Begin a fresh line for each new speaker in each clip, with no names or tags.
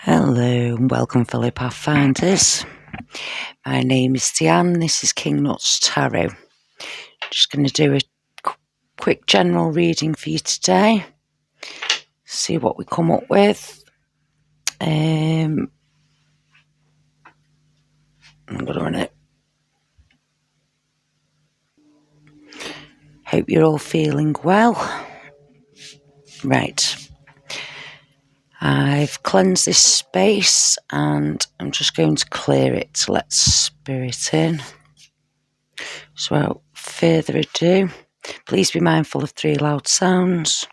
Hello and welcome, fellow Pathfinders. My name is Deanne. This is King Nuts Tarot. Just going to do a quick general reading for you today. See what we come up with. I'm going to run it. Hope you're all feeling well. Right. I've cleansed this space and I'm just going to clear it to let spirit in. So without further ado, please be mindful of 3 loud sounds.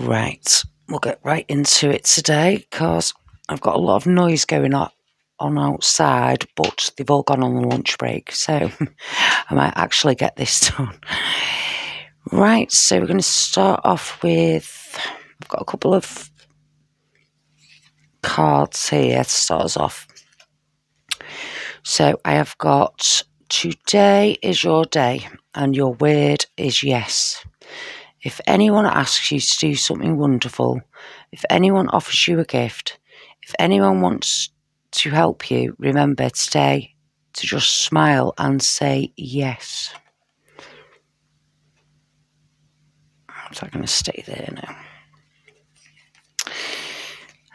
Right, we'll get right into it today because I've got a lot of noise going on outside, but they've all gone on the lunch break, so I might actually get this done. Right, so we're going to start off with, I've got a couple of cards here to start us off. So I have got, today is your day and your word is yes. If anyone asks you to do something wonderful, if anyone offers you a gift, if anyone wants to help you, remember today to just smile and say yes. So I'm going to stay there now.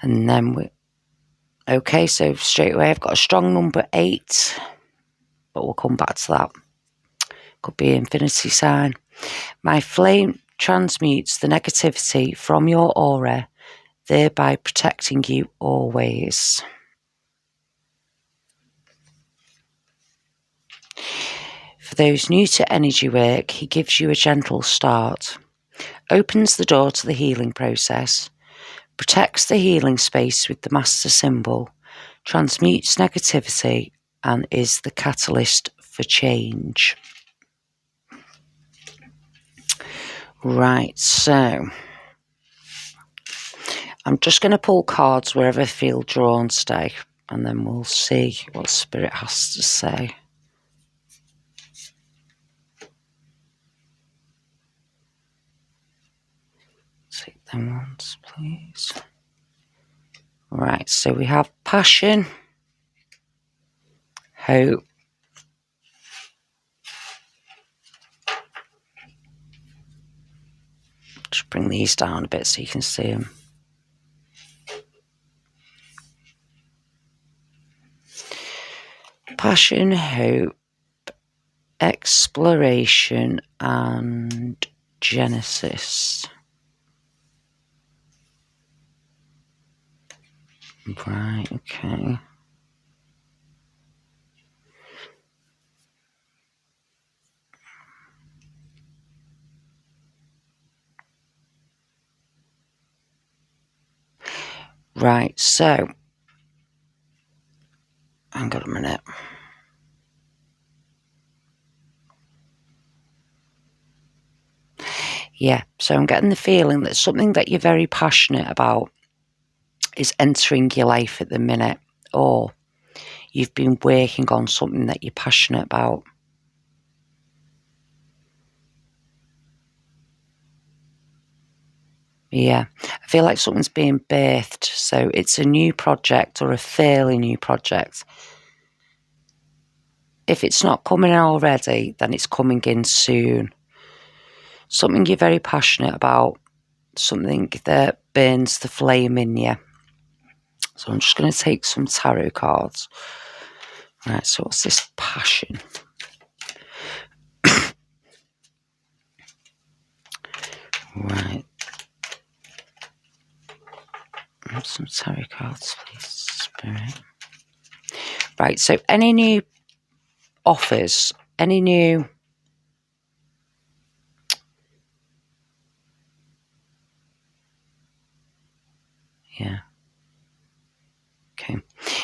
And then okay, so straight away I've got a strong number 8, but we'll come back to that. Could be infinity sign. My flame transmutes the negativity from your aura, thereby protecting you always. For those new to energy work, he gives you a gentle start, opens the door to the healing process, protects the healing space with the master symbol, transmutes negativity, and is the catalyst for change. Right, so I'm just going to pull cards wherever I feel drawn today, and then we'll see what Spirit has to say. Take them ones, please. Right, so we have passion, hope, just bring these down a bit so you can see them. Passion, hope, exploration, and Genesis. Right, okay. Right, so, hang on a minute. Yeah, so I'm getting the feeling that something that you're very passionate about is entering your life at the minute, or you've been working on something that you're passionate about. Yeah, I feel like something's being birthed, so it's a new project or a fairly new project. If it's not coming in already, then it's coming in soon. Something you're very passionate about, something that burns the flame in you. So I'm just going to take some tarot cards. Right, so what's this passion? Right. Some tarot cards, please, Spirit. Right, so any new offers, any new Yeah. Okay.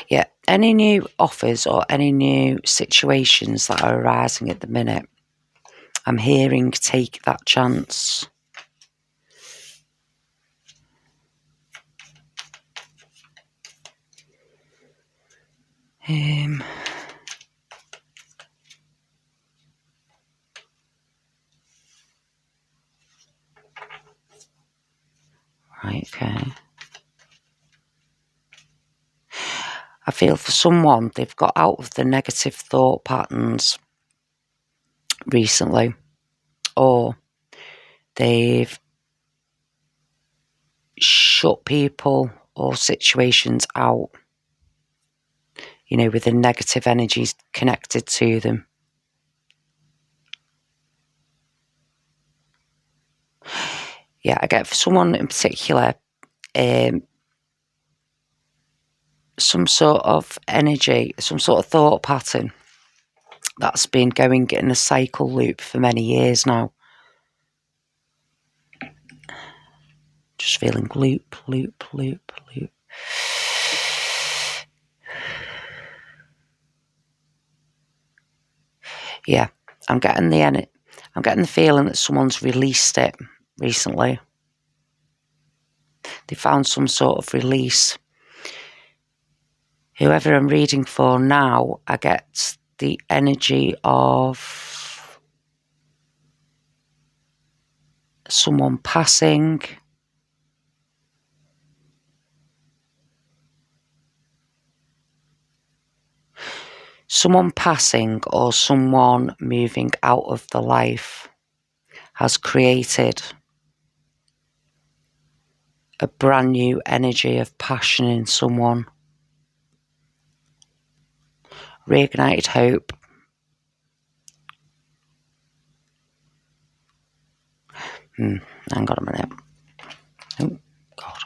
Yeah. Any new offers or any new situations that are arising at the minute, I'm hearing take that chance. Right, okay. I feel for someone, they've got out of the negative thought patterns recently, or they've shut people or situations out, with the negative energies connected to them. Yeah, I get for someone in particular, some sort of energy, some sort of thought pattern that's been going in a cycle loop for many years now. Just feeling loop, loop, loop, loop. Yeah, I'm getting the feeling that someone's released it recently. They found some sort of release. Whoever I'm reading for now, I get the energy of someone passing. Someone passing or someone moving out of the life has created a brand new energy of passion in someone. Reignited hope. Hang on a minute. Oh, God.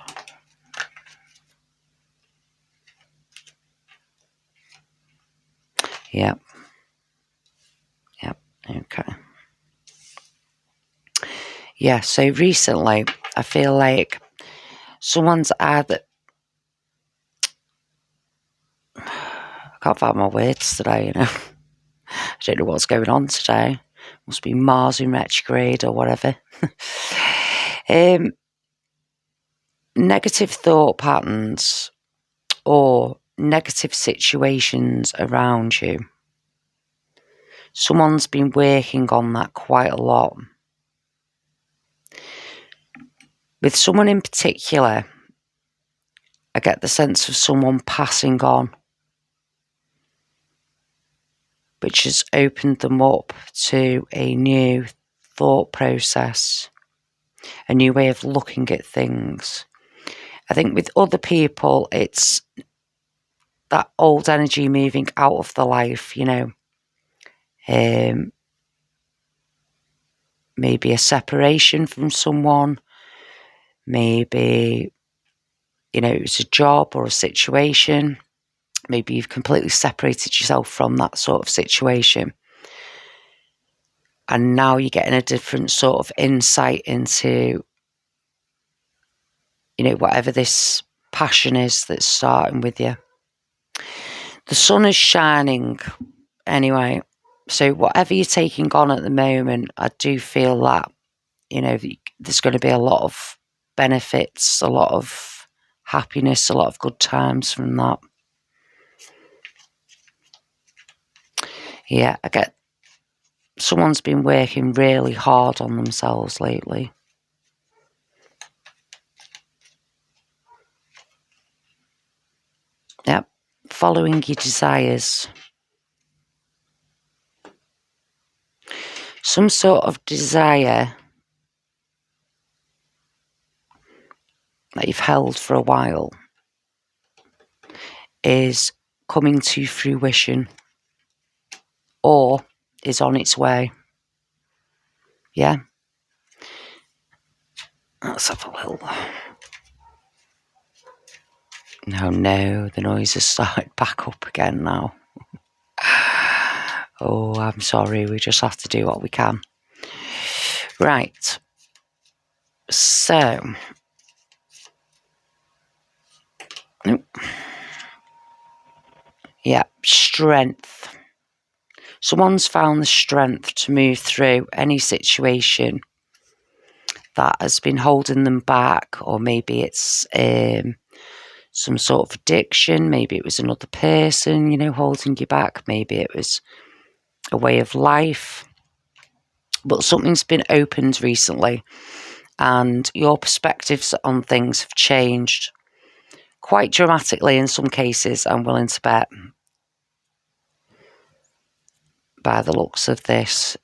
Yep. Okay. Yeah, so recently I feel like someone's either... I can't find my words today, I don't know what's going on today. Must be Mars in retrograde or whatever. Negative thought patterns or negative situations around you. Someone's been working on that quite a lot. With someone in particular, I get the sense of someone passing on, which has opened them up to a new thought process, a new way of looking at things. I think with other people, it's that old energy moving out of the life, maybe a separation from someone, maybe, it's a job or a situation. Maybe you've completely separated yourself from that sort of situation. And now you're getting a different sort of insight into, whatever this passion is that's starting with you. The sun is shining anyway. So whatever you're taking on at the moment, I do feel that, there's going to be a lot of benefits, a lot of happiness, a lot of good times from that. Yeah, I get someone's been working really hard on themselves lately. Yep, following your desires. Some sort of desire that you've held for a while is coming to fruition or is on its way. Yeah. Let's have a little... No, the noise has started back up again now. Oh, I'm sorry, we just have to do what we can. Right. So, Nope. Yeah, strength. Someone's found the strength to move through any situation that has been holding them back, or maybe it's some sort of addiction, maybe it was another person, holding you back, maybe it was a way of life, but something's been opened recently and your perspectives on things have changed quite dramatically in some cases, I'm willing to bet, by the looks of this.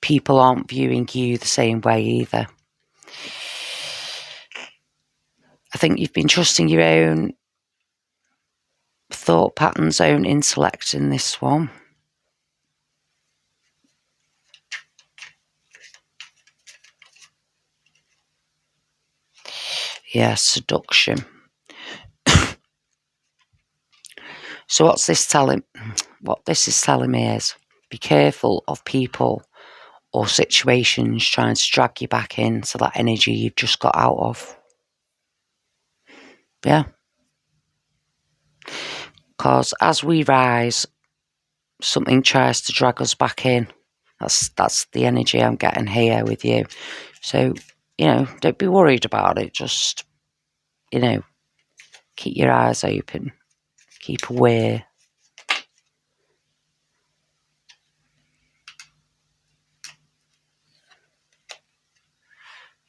People aren't viewing you the same way either. I think you've been trusting your own thought patterns, own intellect in this one. Yeah, seduction. So what this is telling me is, be careful of people or situations trying to drag you back into that energy you've just got out of. Yeah. Because as we rise, something tries to drag us back in. That's the energy I'm getting here with you. So, don't be worried about it. Just, keep your eyes open. Keep aware.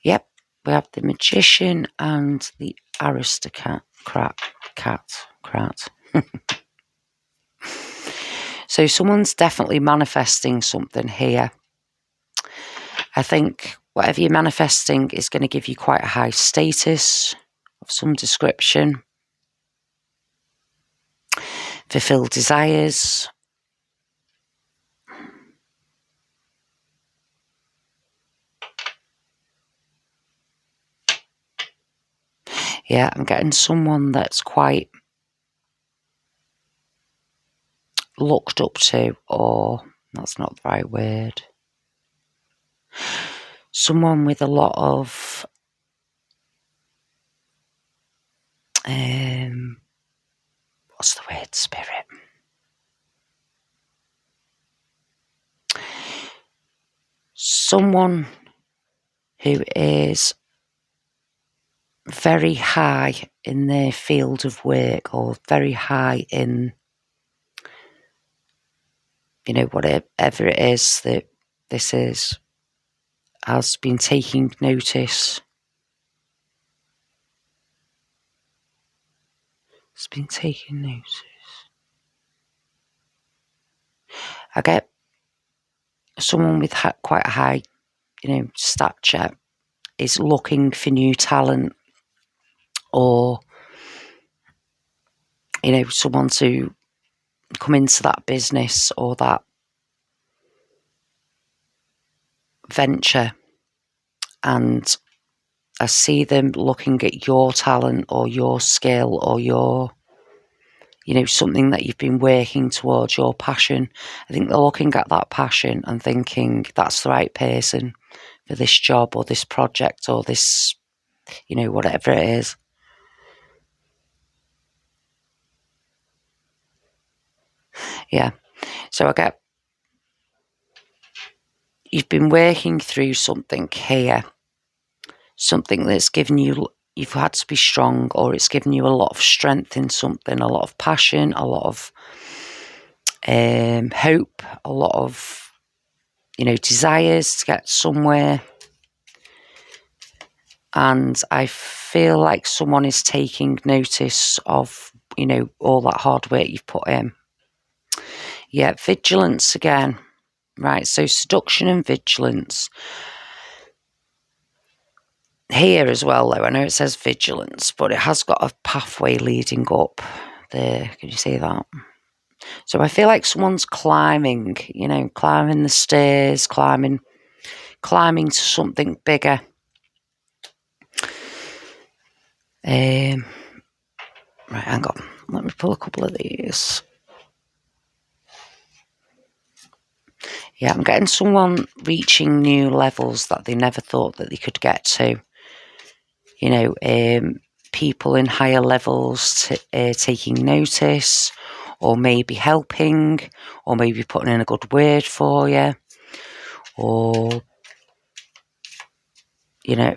Yep, we have the Magician and the Aristocrat. So someone's definitely manifesting something here. I think whatever you're manifesting is going to give you quite a high status of some description. Fulfill desires. Yeah, I'm getting someone that's quite looked up to, or that's not the right word. Someone with a lot of what's the word? Spirit. Someone who is very high in their field of work, or very high in, whatever it is that this is, has been taking notice. It's been taking notice. I get someone with quite a high, stature is looking for new talent, or, someone to come into that business or that venture. And I see them looking at your talent or your skill or your, something that you've been working towards, your passion. I think they're looking at that passion and thinking that's the right person for this job or this project or this, whatever it is. Yeah. So I get, you've been working through something here, something that's given you, you've had to be strong, or it's given you a lot of strength in something, a lot of passion, a lot of hope, a lot of, desires to get somewhere. And I feel like someone is taking notice of, all that hard work you've put in. Yeah, vigilance again. Right, so seduction and vigilance. Here as well, though, I know it says vigilance, but it has got a pathway leading up there. Can you see that? So I feel like someone's climbing, climbing the stairs, climbing to something bigger. Right, hang on. Let me pull a couple of these. Yeah, I'm getting someone reaching new levels that they never thought that they could get to. people in higher levels taking notice, or maybe helping, or maybe putting in a good word for you, or, you know,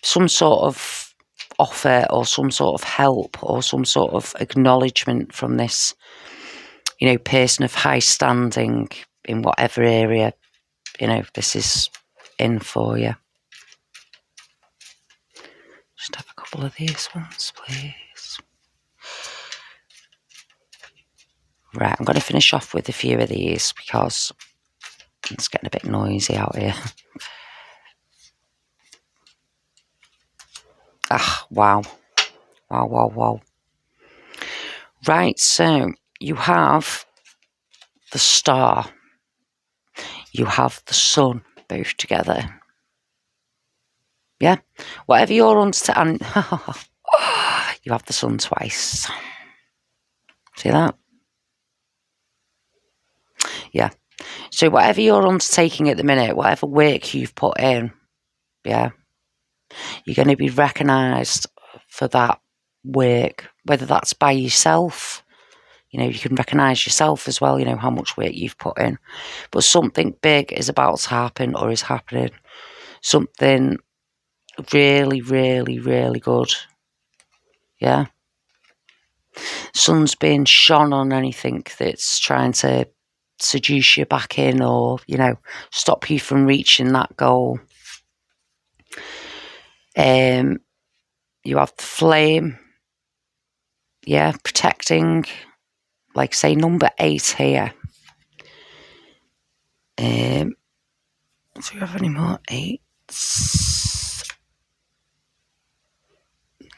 some sort of offer or some sort of help or some sort of acknowledgement from this, you know, person of high standing in whatever area, you know, this is in for you. Just have a couple of these ones, please. Right, I'm going to finish off with a few of these because it's getting a bit noisy out here. Ah, wow. Wow, wow, wow. Right, so you have the star. You have the sun, both together. Yeah? Whatever you're and you have the sun twice. See that? Yeah. So whatever you're undertaking at the minute, whatever work you've put in, yeah, you're going to be recognised for that work, whether that's by yourself. You know, you can recognise yourself as well, you know, how much work you've put in. But something big is about to happen or is happening. Something really, really, really good. Yeah. Sun's being shone on anything that's trying to seduce you back in or, you know, stop you from reaching that goal. You have the flame. Yeah, protecting. Like, say, number 8 here. Do we have any more 8s?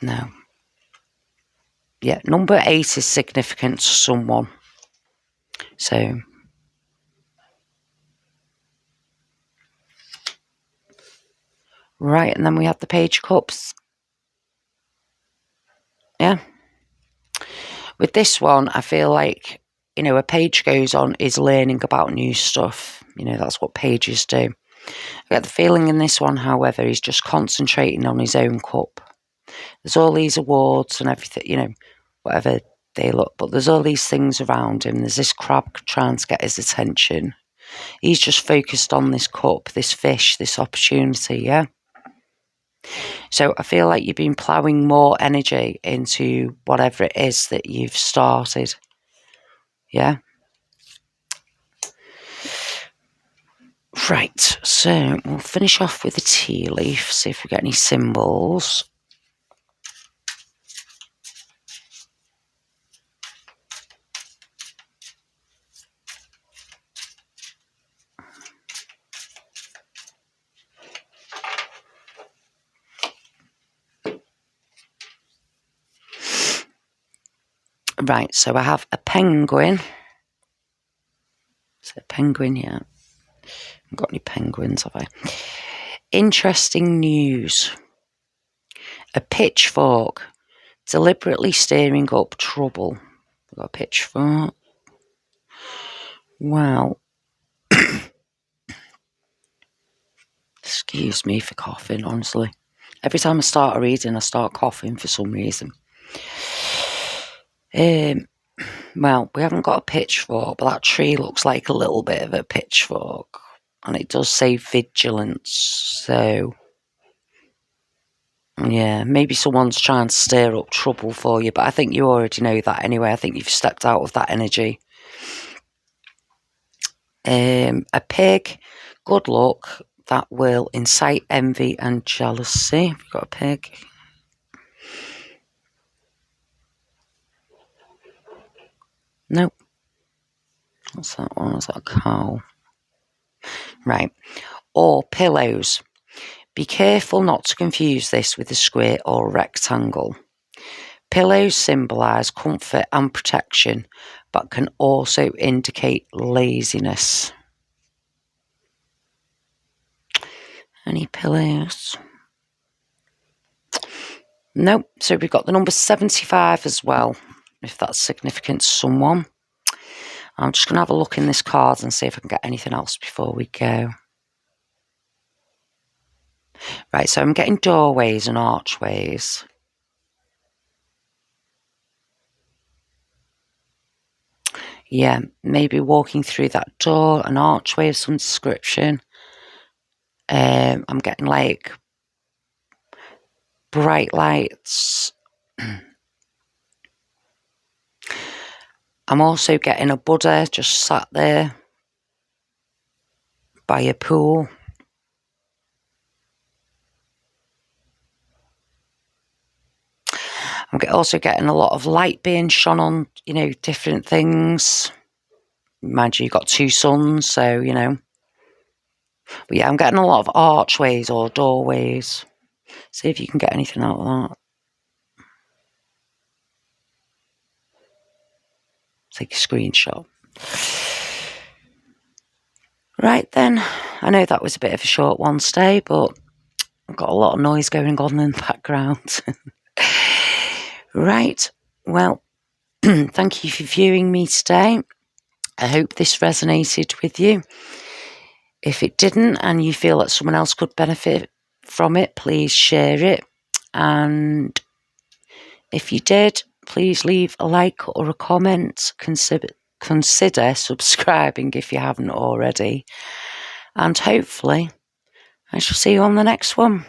No. Yeah, number 8 is significant to someone. So, right, and then we have the Page of Cups. Yeah. With this one, I feel like, you know, a page goes on is learning about new stuff. You know, that's what pages do. I get the feeling in this one, however, he's just concentrating on his own cup. There's all these awards and everything, you know, whatever they look, but there's all these things around him. There's this crab trying to get his attention. He's just focused on this cup, this fish, this opportunity, yeah? So I feel like you've been ploughing more energy into whatever it is that you've started, yeah? Right, so we'll finish off with the tea leaf, see if we get any symbols. Right, so I have a penguin. Is it a penguin? Yeah. I haven't got any penguins, have I? Interesting news. A pitchfork. Deliberately stirring up trouble. We've got a pitchfork. Wow. Excuse me for coughing, honestly. Every time I start a reading, I start coughing for some reason. Well, we haven't got a pitchfork, but that tree looks like a little bit of a pitchfork. And it does say vigilance, so yeah, maybe someone's trying to stir up trouble for you, but I think you already know that anyway. I think you've stepped out of that energy. A pig, good luck, that will incite envy and jealousy. Have you got a pig? Nope. What's that one? Is that a cow? Right. Or pillows. Be careful not to confuse this with a square or rectangle. Pillows symbolise comfort and protection, but can also indicate laziness. Any pillows? Nope. So we've got the number 75 as well, if that's significant to someone. I'm just going to have a look in this card and see if I can get anything else before we go. Right, so I'm getting doorways and archways. Yeah, maybe walking through that door, an archway of some description. I'm getting like bright lights. I'm also getting a Buddha just sat there by a pool. I'm also getting a lot of light being shone on, different things. Mind you, you've got 2 suns, so, But yeah, I'm getting a lot of archways or doorways. See if you can get anything out of that. Take a screenshot. Right then, I know that was a bit of a short one today, but I've got a lot of noise going on in the background. Right, well, thank you for viewing me today. I hope this resonated with you. If it didn't and you feel that someone else could benefit from it, please share it. And if you did, please leave a like or a comment. Consider subscribing if you haven't already. And hopefully, I shall see you on the next one.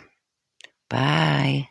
Bye.